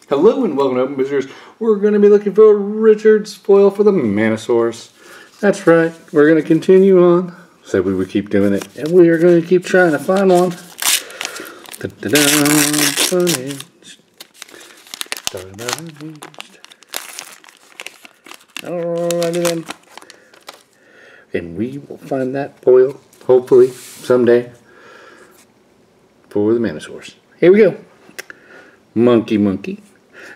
Hello and welcome to Openboosters. We're going to be looking for Richard's foil for the Manosaurus. That's right, we're going to continue on. Said we would keep doing it, and we are going to keep trying to find one. Alrighty then. And we will find that foil, hopefully, someday, for the Manosaurus. Here we go. Monkey. Monkey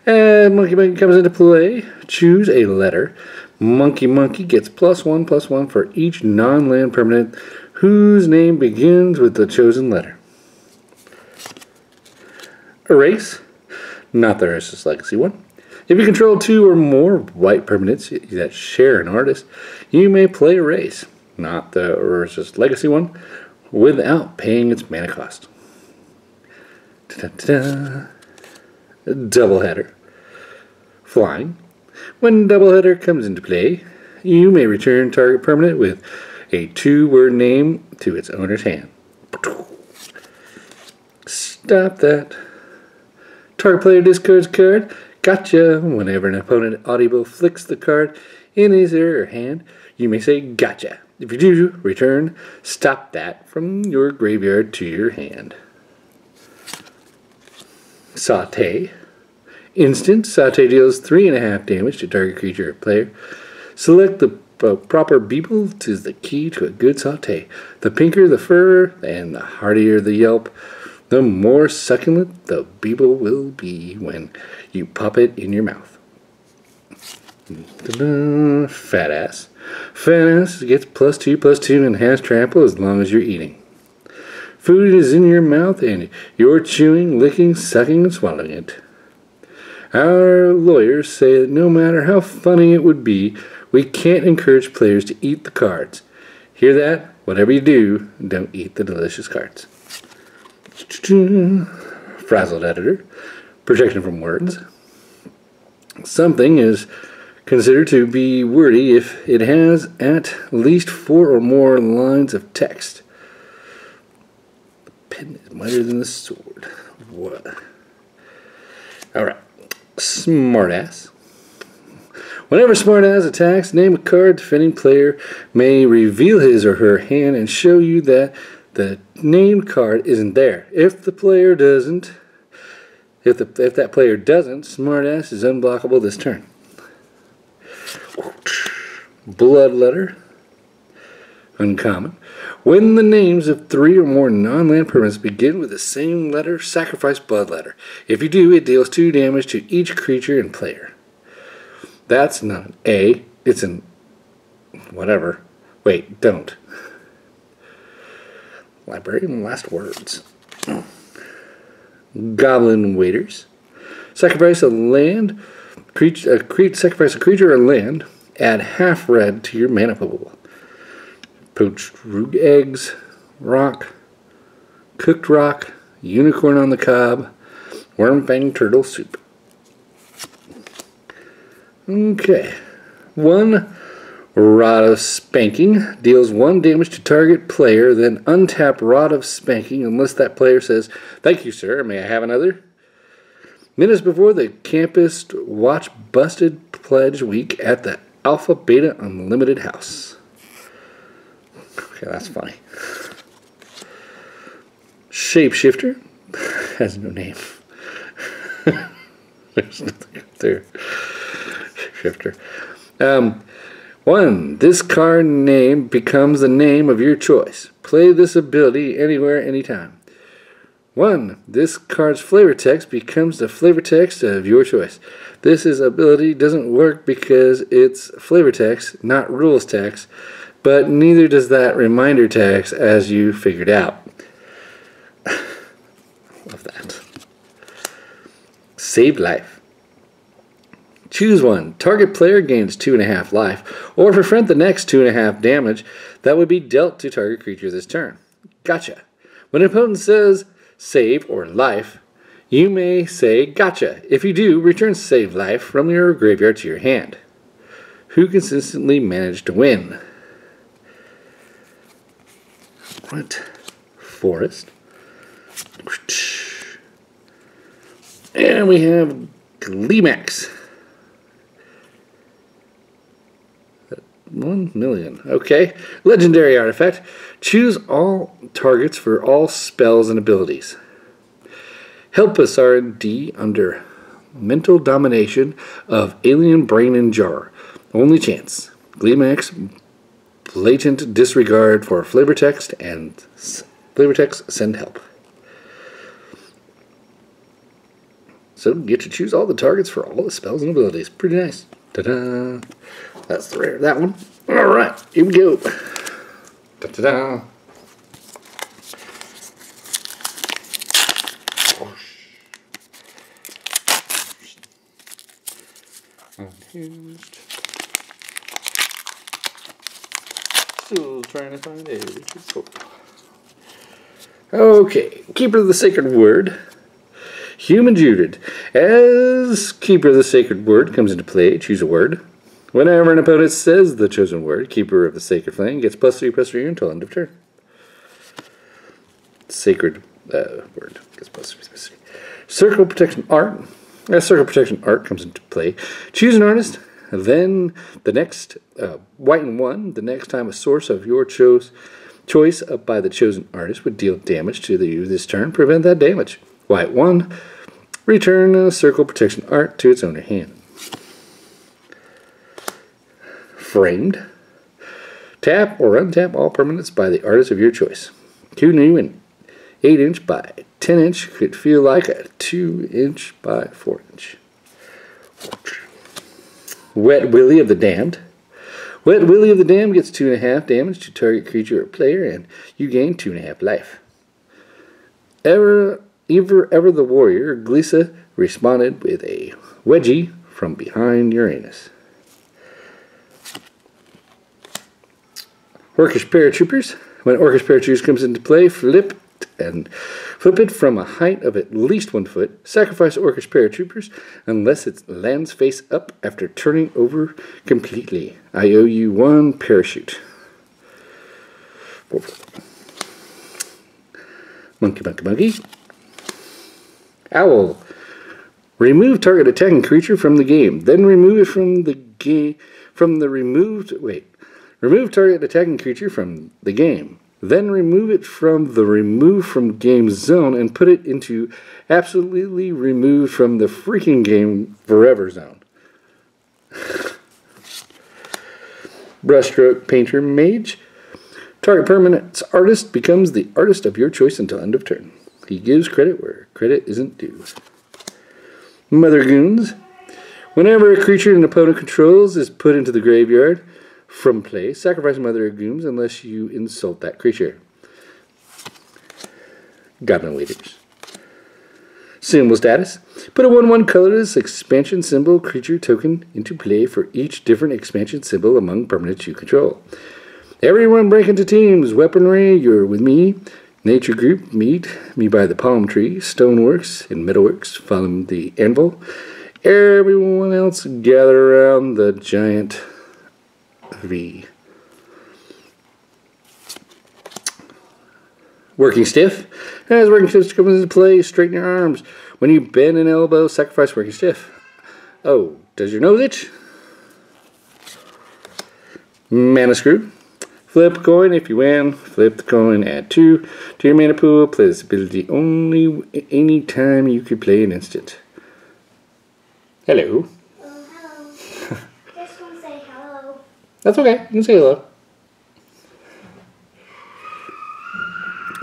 comes into play. Choose a letter. Monkey gets +1/+1 for each non-land permanent whose name begins with the chosen letter. Erase. Not the Ursus Legacy one. If you control 2 or more white permanents that share an artist, you may play Erase. Not the Ursus Legacy one, without paying its mana cost. Doubleheader. Flying. When doubleheader comes into play, you may return target permanent with a 2-word name to its owner's hand. Stop that. Target player discards card. Gotcha. Whenever an opponent audible flicks the card in his or her hand, you may say gotcha. If you do, return stop that from your graveyard to your hand. Saute. Instant. Saute deals 3.5 damage to target creature or player. Select the proper beeple is the key to a good saute. The pinker the fur and the heartier the yelp, the more succulent the beeple will be when you pop it in your mouth. Fat ass. Fat ass gets +2/+2 and has trample as long as you're eating. Food is in your mouth and you're chewing, licking, sucking, and swallowing it. Our lawyers say that no matter how funny it would be, we can't encourage players to eat the cards. Hear that? Whatever you do, don't eat the delicious cards. Frazzled editor. Protection from words. Something is considered to be wordy if it has at least 4 or more lines of text. The pen is mightier than the sword. What? Alright. Smartass. Whenever Smartass attacks, name a card. Defending player may reveal his or her hand and show you that the named card isn't there. If that player doesn't, Smartass is unblockable this turn. Bloodletter. Uncommon. When the names of 3 or more non-land permanents begin with the same letter, sacrifice Bloodletter. If you do, it deals 2 damage to each creature and player. That's not an A, it's an whatever. Wait, don't. Librarian last words. Goblin Waiters. Sacrifice a land, sacrifice a creature or land, add half red to your mana pool. Poached root eggs, rock, cooked rock, unicorn on the cob, wormfang turtle soup. Okay. 1 Rod of Spanking deals 1 damage to target player, then untap Rod of Spanking unless that player says, "Thank you, sir, may I have another?" Minutes before the campus watch Busted Pledge Week at the Alpha Beta Unlimited House. Okay, that's funny. Shapeshifter has no name. There's nothing up there. Shapeshifter. 1. This card name becomes the name of your choice. Play this ability anywhere, anytime. 1. This card's flavor text becomes the flavor text of your choice. This ability doesn't work because it's flavor text, not rules text, but neither does that reminder text, as you figured out. Love that. Saved life. Choose 1. Target player gains 2.5 life, or prevent the next 2.5 damage that would be dealt to target creature this turn. Gotcha. When an opponent says save or life, you may say gotcha. If you do, return save life from your graveyard to your hand. Who consistently managed to win? Right. Forest. And we have Gleemax. 1 million. Okay. Legendary artifact. Choose all targets for all spells and abilities. Help us R&D under mental domination of alien brain and jar. Only chance. Gleemax. Blatant disregard for flavor text and flavor text. Send help. So you get to choose all the targets for all the spells and abilities. Pretty nice. Ta-da! That's the rare of that one. Alright, here we go. Ta-da-da! Unhinged. Still trying to find it. Okay, Keeper of the Sacred Word. Human Judid. As Keeper of the Sacred Word comes into play, choose a word. Whenever an opponent says the chosen word, Keeper of the Sacred Flame gets +3/+3 until end of turn. Sacred word gets +3/+3. Circle Protection Art. As Circle Protection Art comes into play, choose an artist. Then the next white and 1. The next time a source of your choice by the chosen artist would deal damage to you this turn, prevent that damage. White 1. Return a Circle Protection Art to its owner hand. Framed. Tap or untap all permanents by the artist of your choice. 2 new and 8-inch by 10-inch could feel like a 2-inch by 4-inch. Wet Willy of the Damned. Wet Willy of the Damned gets 2.5 damage to target creature or player, and you gain 2.5 life. Ever the Warrior, Glisa responded with a Wedgie from behind Uranus. Orcish Paratroopers. When Orcish Paratroopers comes into play, flip it from a height of at least 1 foot. Sacrifice Orcish Paratroopers unless it lands face up after turning over completely. I owe you 1 parachute. Monkey. Owl. Remove target attacking creature from the game. Then remove it from the game. Remove target attacking creature from the game. Then remove it from the remove from game zone and put it into absolutely removed from the freaking game forever zone. Brushstroke Painter Mage. Target permanent's artist becomes the artist of your choice until end of turn. He gives credit where credit isn't due. Mother Goons. Whenever a creature an opponent controls is put into the graveyard from play, sacrifice Mother Goons unless you insult that creature. Goblin Waiters. Symbol status. Put a 1/1 colorless expansion symbol creature token into play for each different expansion symbol among permanents you control. Everyone break into teams. Weaponry, you're with me. Nature group, meet me by the palm tree. Stoneworks and metalworks, follow the anvil. Everyone else gather around the giant V. Working Stiff. As Working Stiff comes into play, straighten your arms. When you bend an elbow, sacrifice Working Stiff. Oh, does your nose itch? Mana Screw. Flip a coin if you win. Flip the coin, add 2 to your mana pool. Play this ability only any time you could play an instant. Hello. Hello. Just want to say hello. That's okay. You can say hello.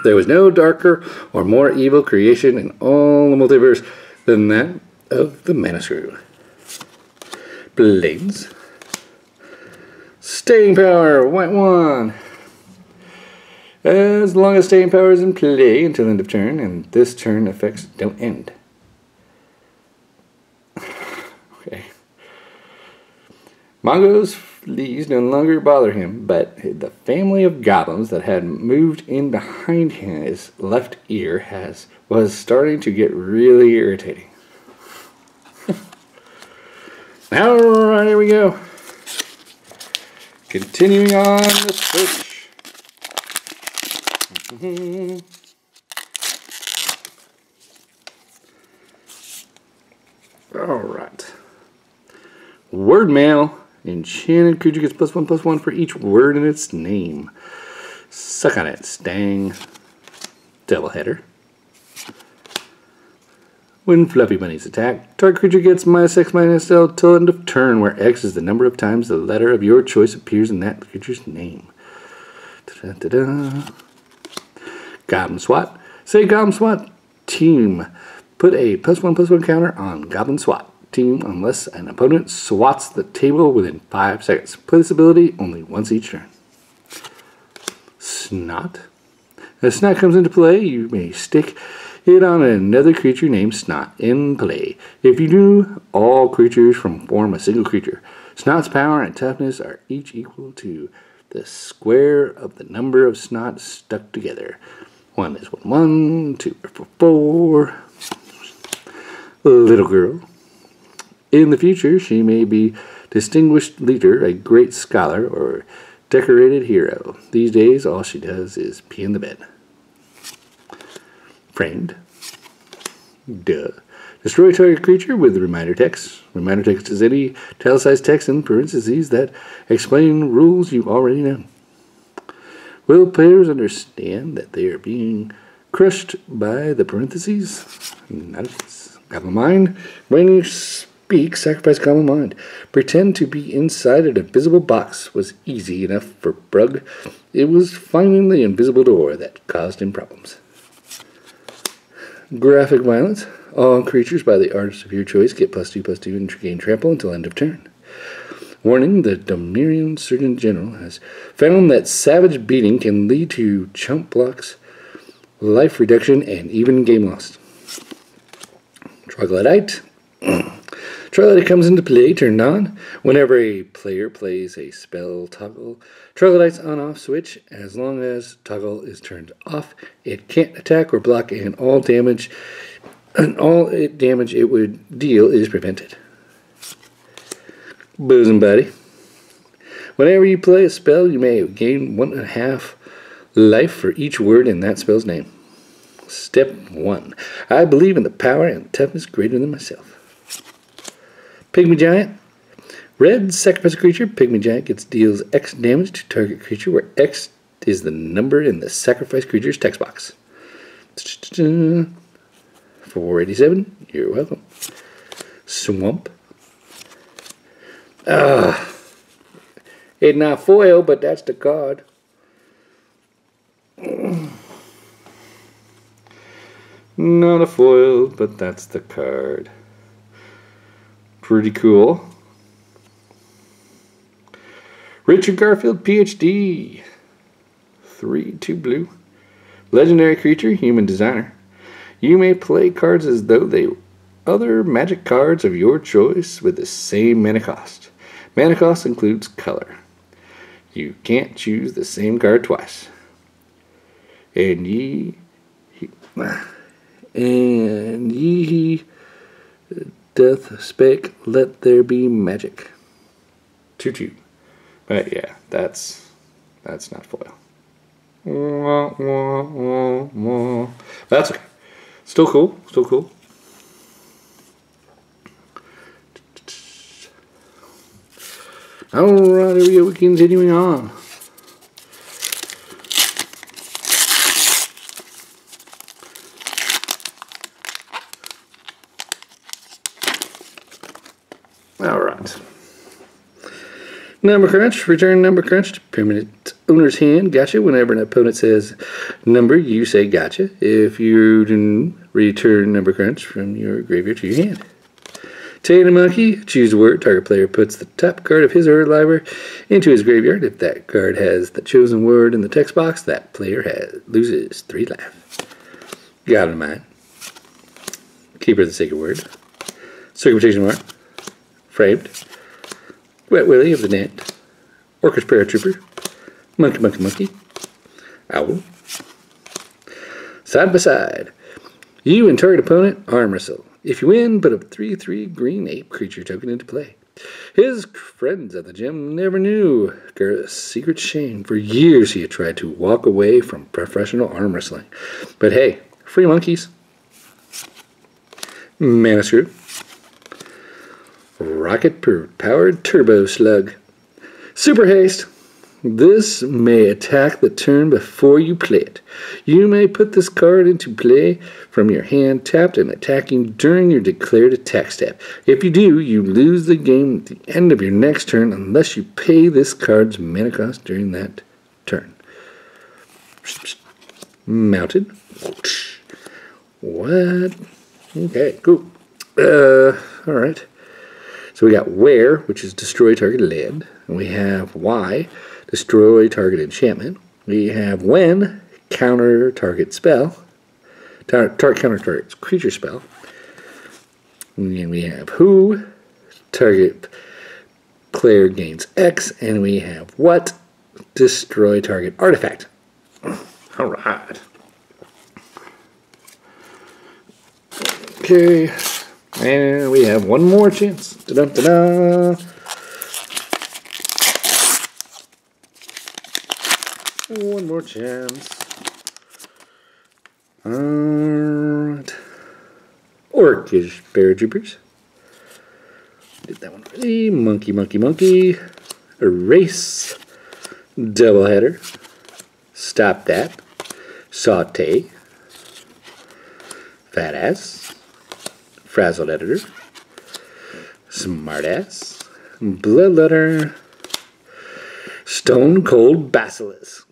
There was no darker or more evil creation in all the multiverse than that of the Mana Screw. Blades. Staying Power, white 1. As long as Staying Power is in play until end of turn, and this turn effects don't end. Okay. Mongo's fleas no longer bother him, but the family of goblins that had moved in behind his left ear was starting to get really irritating. Alright, here we go. Continuing on the search. Alright. Word mail. Enchanted creature gets +1/+1 for each word in its name. Suck on it, Stang. Doubleheader. When Fluffy Bunnies attack, target creature gets -X/-L till end of turn, where X is the number of times the letter of your choice appears in that creature's name. Goblin SWAT. Say Goblin SWAT team. Put a +1/+1 counter on Goblin SWAT team unless an opponent swats the table within 5 seconds. Play this ability only once each turn. Snot. As Snot comes into play, you may stick it on another creature named Snot in play. If you do, all creatures form a single creature. Snot's power and toughness are each equal to the square of the number of Snots stuck together. 1 is 1/1, 2 are 4. Little girl. In the future, she may be distinguished leader, a great scholar, or decorated hero. These days, all she does is pee in the bed. Framed. Duh. Destroy target creature with reminder text. Reminder text is any italicized text in parentheses that explain rules you already know. Will players understand that they are being crushed by the parentheses? Not a chance. Goblin Mind. When you speak, sacrifice Goblin Mind. Pretend to be inside an invisible box was easy enough for Brug. It was finding the invisible door that caused him problems. Graphic violence. All creatures by the artist of your choice get +2/+2 and gain trample until end of turn. Warning, the Domirian Surgeon General has found that savage beating can lead to chump blocks, life reduction, and even game loss. Troglodyte. Troglodyte comes into play turned on. Whenever a player plays a spell toggle, Troglodyte's on-off switch. As long as toggle is turned off, it can't attack or block, and all damage it would deal is prevented. Bosom Buddy. Whenever you play a spell, you may gain 1.5 life for each word in that spell's name. Step 1. I believe in the power and toughness greater than myself. Pygmy Giant. Red, sacrifice a creature. Pygmy Giant deals X damage to target creature, where X is the number in the sacrifice creature's text box. 487. You're welcome. Swamp. It's not foil, but that's the card. Not a foil, but that's the card. Pretty cool. Richard Garfield, PhD. 3/2 blue. Legendary creature, human designer. You may play cards as though they were other magic cards of your choice with the same mana cost. Mana cost includes color. You can't choose the same card twice. And ye doth spake, let there be magic. 2/2. But yeah, that's not foil. That's okay. Still cool. Still cool. Alright, here we go. We're continuing on. Alright. Number crunch. Return number crunch to permanent owner's hand. Gotcha. Whenever an opponent says number, you say gotcha. If you do, return number crunch from your graveyard to your hand. Tail Monkey. Choose a word. Target player puts the top card of his or her library into his graveyard. If that card has the chosen word in the text box, that player loses 3 life. Goblin Mind. Keeper of the Sacred Word. Circumcision Mark. Framed. Wet Willie of the Net. Orcish Paratrooper. Monkey. Owl. Side by side. You and target opponent arm wrestle. If you win, put a 3/3 green ape creature token into play. His friends at the gym never knew Gareth's secret shame. For years he had tried to walk away from professional arm wrestling. But hey, free monkeys. Mana Screw. rocket-powered turbo slug. Super haste. This may attack the turn before you play it. You may put this card into play from your hand tapped and attacking during your declared attack step. If you do, you lose the game at the end of your next turn unless you pay this card's mana cost during that turn. Mounted. What? Okay, cool. Alright. So we got where, which is destroy target land. And we have why, destroy target enchantment. We have when, counter target spell. Counter target creature spell. And we have who, target player gains X. And we have what, destroy target artifact. Alright. Okay. And we have one more chance. Da-da-da-da. One more chance. Alright. Orcish paratroopers. Did that one already. Monkey, monkey, monkey. Erase. Doubleheader. Stop that. Saute. Fat ass. Frazzled editor. Smartass. Bloodletter. Stone Cold Basilisk.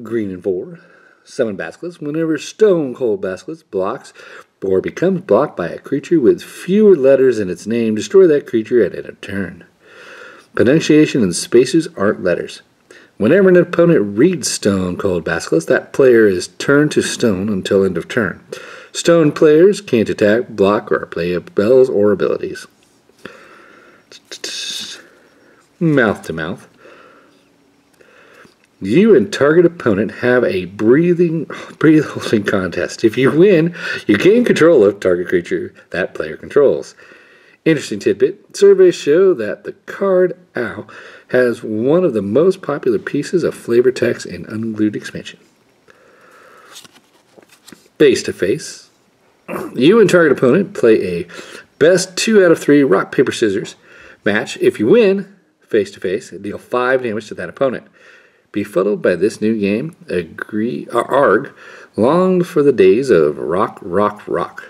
Green and 4. Summon Basilisk. Whenever Stone Cold Basilisk blocks or becomes blocked by a creature with fewer letters in its name, destroy that creature at end of turn. Pronunciation and spaces aren't letters. Whenever an opponent reads Stone Cold Basilisk, that player is turned to stone until end of turn. Stone players can't attack, block, or play spells or abilities. Mouth to mouth. You and target opponent have a breath-holding contest. If you win, you gain control of target creature that player controls. Interesting tidbit. Surveys show that the card Ow has one of the most popular pieces of flavor text in Unglued expansion. Face-to-face. You and target opponent play a best 2 out of 3 rock, paper, scissors match. If you win face-to-face, deal 5 damage to that opponent. Befuddled by this new game, Arg longed for the days of rock, rock, rock.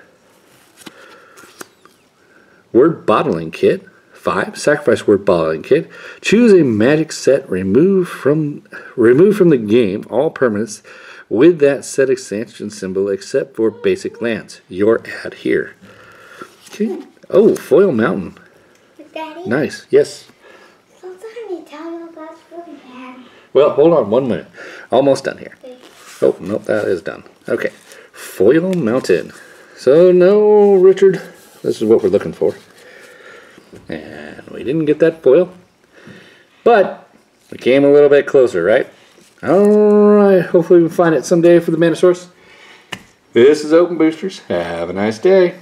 Word bottling kit. 5. Sacrifice word bottling kit. Choose a magic set. Remove from the game all permanents with that set expansion symbol except for basic lands. Your ad here. Okay. Oh, Foil Mountain. Daddy? Nice. Yes. Sometimes you tell me that's really bad. Well, hold on 1 minute. Almost done here. Oh, nope, that is done. Okay. Foil Mountain. So, no, Richard. This is what we're looking for. And we didn't get that foil. But we came a little bit closer, right? Alright, hopefully we can find it someday for the Manosaurus. This is Openboosters. Have a nice day.